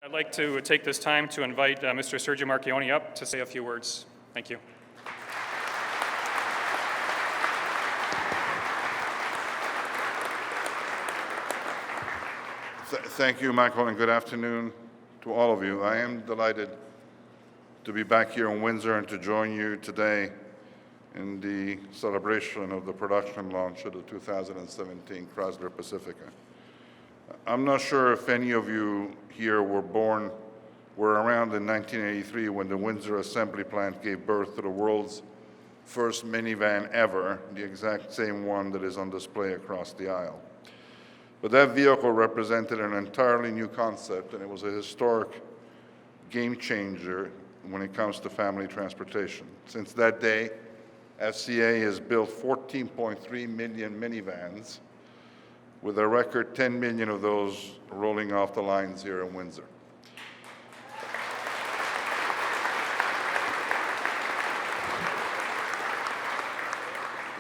I'd like to take this time to invite Mr. Sergio Marchionne up to say a few words. Thank you. Thank you, Michael, and good afternoon to all of you. I am delighted to be back here in Windsor and to join you today in the celebration of the production launch of the 2017 Chrysler Pacifica. I'm not sure if any of you here were around in 1983 when the Windsor assembly plant gave birth to the world's first minivan ever, the exact same one that is on display across the aisle. But that vehicle represented an entirely new concept, and it was a historic game changer when it comes to family transportation. Since that day, FCA has built 14.3 million minivans, with a record 10 million of those rolling off the lines here in Windsor.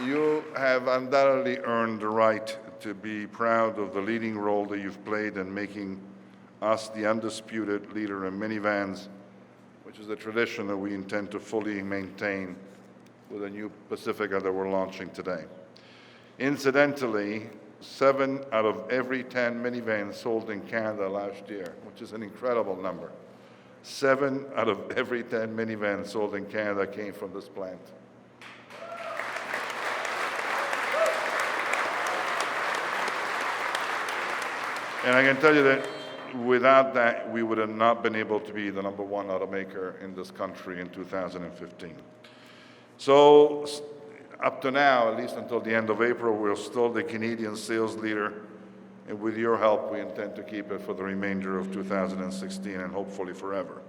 You have undoubtedly earned the right to be proud of the leading role that you've played in making us the undisputed leader in minivans, which is a tradition that we intend to fully maintain with the new Pacifica that we're launching today. Incidentally, 7 out of every 10 minivans sold in Canada last year, which is an incredible number. 7 out of every 10 minivans sold in Canada came from this plant. And I can tell you that without that, we would have not been able to be the #1 automaker in this country in 2015. So up to now, at least until the end of April, we're still the Canadian sales leader, and with your help, we intend to keep it for the remainder of 2016 and hopefully forever.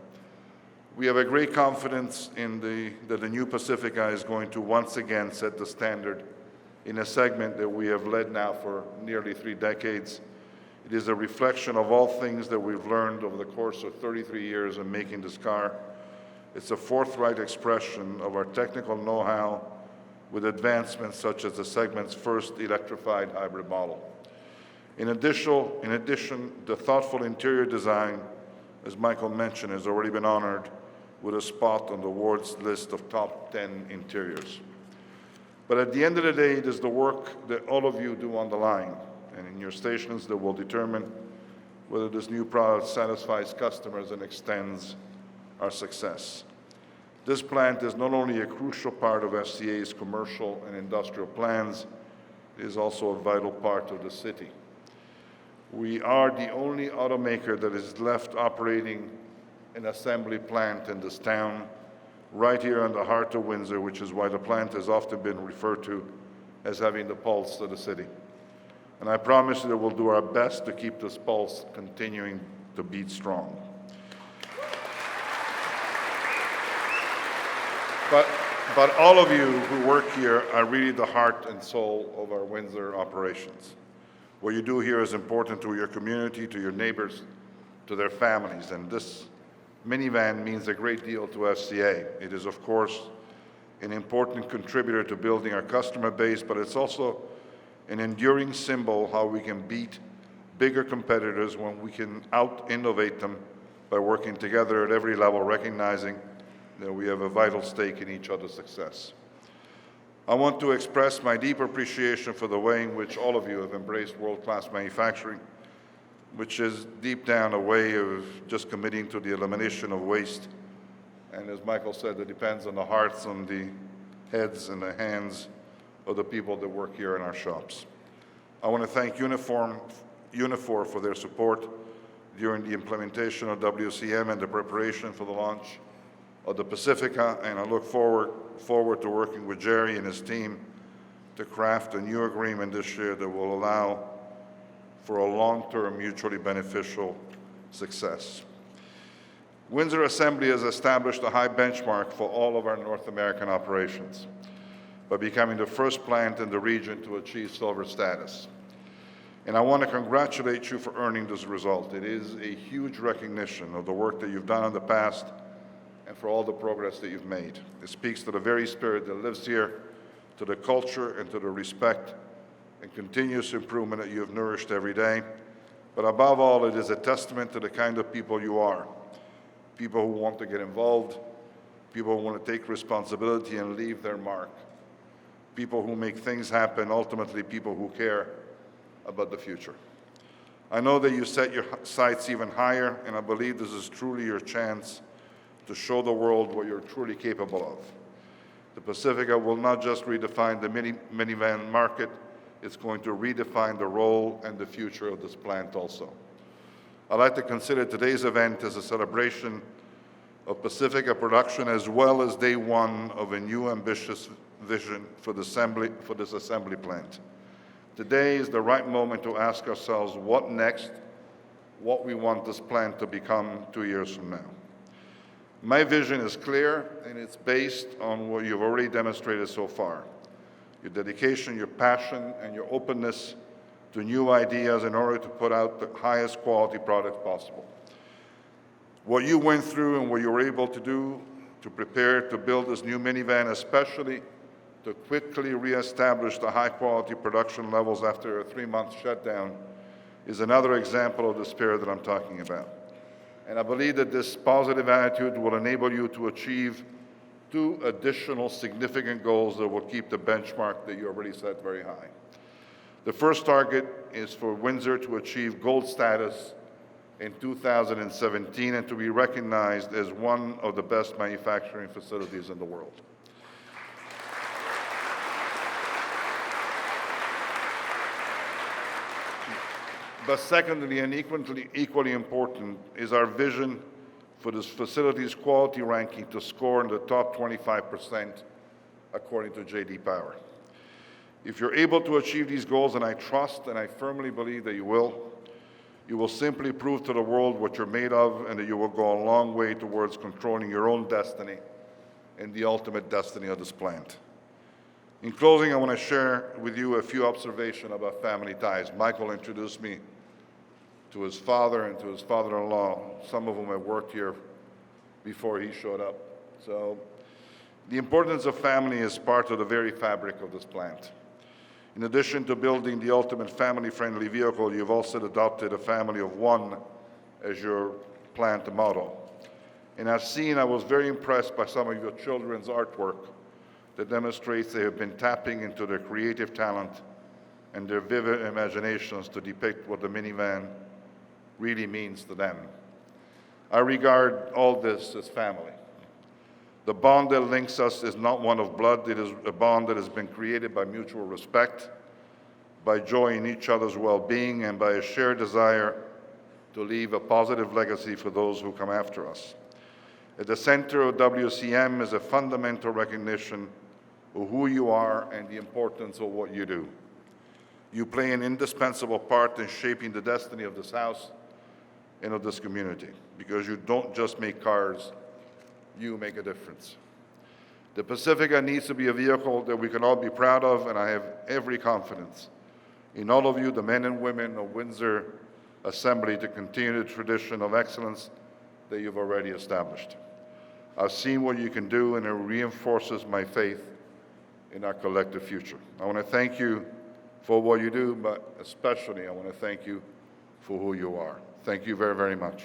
We have a great confidence that the new Pacifica is going to once again set the standard in a segment that we have led now for nearly 3 decades. It is a reflection of all things that we've learned over the course of 33 years in making this car. It's a forthright expression of our technical know-how with advancements such as the segment's first electrified hybrid model. In addition, the thoughtful interior design, as Michael mentioned, has already been honored with a spot on the award's list of top 10 interiors. But at the end of the day, it is the work that all of you do on the line and in your stations that will determine whether this new product satisfies customers and extends our success. This plant is not only a crucial part of FCA's commercial and industrial plans, it is also a vital part of the city. We are the only automaker that is left operating an assembly plant in this town, right here in the heart of Windsor, which is why the plant has often been referred to as having the pulse of the city. And I promise that we'll do our best to keep this pulse continuing to beat strong. But all of you who work here are really the heart and soul of our Windsor operations. What you do here is important to your community, to your neighbors, to their families, and this minivan means a great deal to FCA. It is, of course, an important contributor to building our customer base, but it's also an enduring symbol how we can beat bigger competitors when we can out-innovate them by working together at every level, recognizing that we have a vital stake in each other's success. I want to express my deep appreciation for the way in which all of you have embraced world-class manufacturing, which is deep down a way of just committing to the elimination of waste. And as Michael said, it depends on the hearts, on the heads and the hands of the people that work here in our shops. I want to thank Unifor for their support during the implementation of WCM and the preparation for the launch of the Pacifica, and I look forward to working with Jerry and his team to craft a new agreement this year that will allow for a long-term mutually beneficial success. Windsor Assembly has established a high benchmark for all of our North American operations by becoming the first plant in the region to achieve silver status. And I want to congratulate you for earning this result. It is a huge recognition of the work that you've done in the past and for all the progress that you've made. It speaks to the very spirit that lives here, to the culture and to the respect and continuous improvement that you have nourished every day. But above all, it is a testament to the kind of people you are. People who want to get involved, people who want to take responsibility and leave their mark, people who make things happen, ultimately people who care about the future. I know that you set your sights even higher, and I believe this is truly your chance to show the world what you're truly capable of. The Pacifica will not just redefine the minivan market, it's going to redefine the role and the future of this plant also. I'd like to consider today's event as a celebration of Pacifica production as well as day one of a new ambitious vision for this assembly plant. Today is the right moment to ask ourselves what next, what we want this plant to become 2 years from now. My vision is clear, and it's based on what you've already demonstrated so far. Your dedication, your passion, and your openness to new ideas in order to put out the highest quality product possible. What you went through and what you were able to do to prepare to build this new minivan, especially to quickly reestablish the high-quality production levels after a 3-month shutdown, is another example of the spirit that I'm talking about. And I believe that this positive attitude will enable you to achieve 2 additional significant goals that will keep the benchmark that you already set very high. The first target is for Windsor to achieve gold status in 2017 and to be recognized as one of the best manufacturing facilities in the world. But secondly, and equally important, is our vision for this facility's quality ranking to score in the top 25% according to J.D. Power. If you're able to achieve these goals, and I trust and I firmly believe that you will simply prove to the world what you're made of and that you will go a long way towards controlling your own destiny and the ultimate destiny of this plant. In closing, I want to share with you a few observations about family ties. Michael introduced me to his father and to his father-in-law, some of whom have worked here before he showed up. So the importance of family is part of the very fabric of this plant. In addition to building the ultimate family-friendly vehicle, you've also adopted a family of one as your plant motto. And I was very impressed by some of your children's artwork that demonstrates they have been tapping into their creative talent and their vivid imaginations to depict what the minivan really means to them. I regard all this as family. The bond that links us is not one of blood, it is a bond that has been created by mutual respect, by joy in each other's well-being, and by a shared desire to leave a positive legacy for those who come after us. At the center of WCM is a fundamental recognition of who you are and the importance of what you do. You play an indispensable part in shaping the destiny of this house and of this community, because you don't just make cars, you make a difference. The Pacifica needs to be a vehicle that we can all be proud of, and I have every confidence in all of you, the men and women of Windsor Assembly, to continue the tradition of excellence that you've already established. I've seen what you can do, and it reinforces my faith in our collective future. I want to thank you for what you do, but especially I want to thank you for who you are. Thank you very, very much.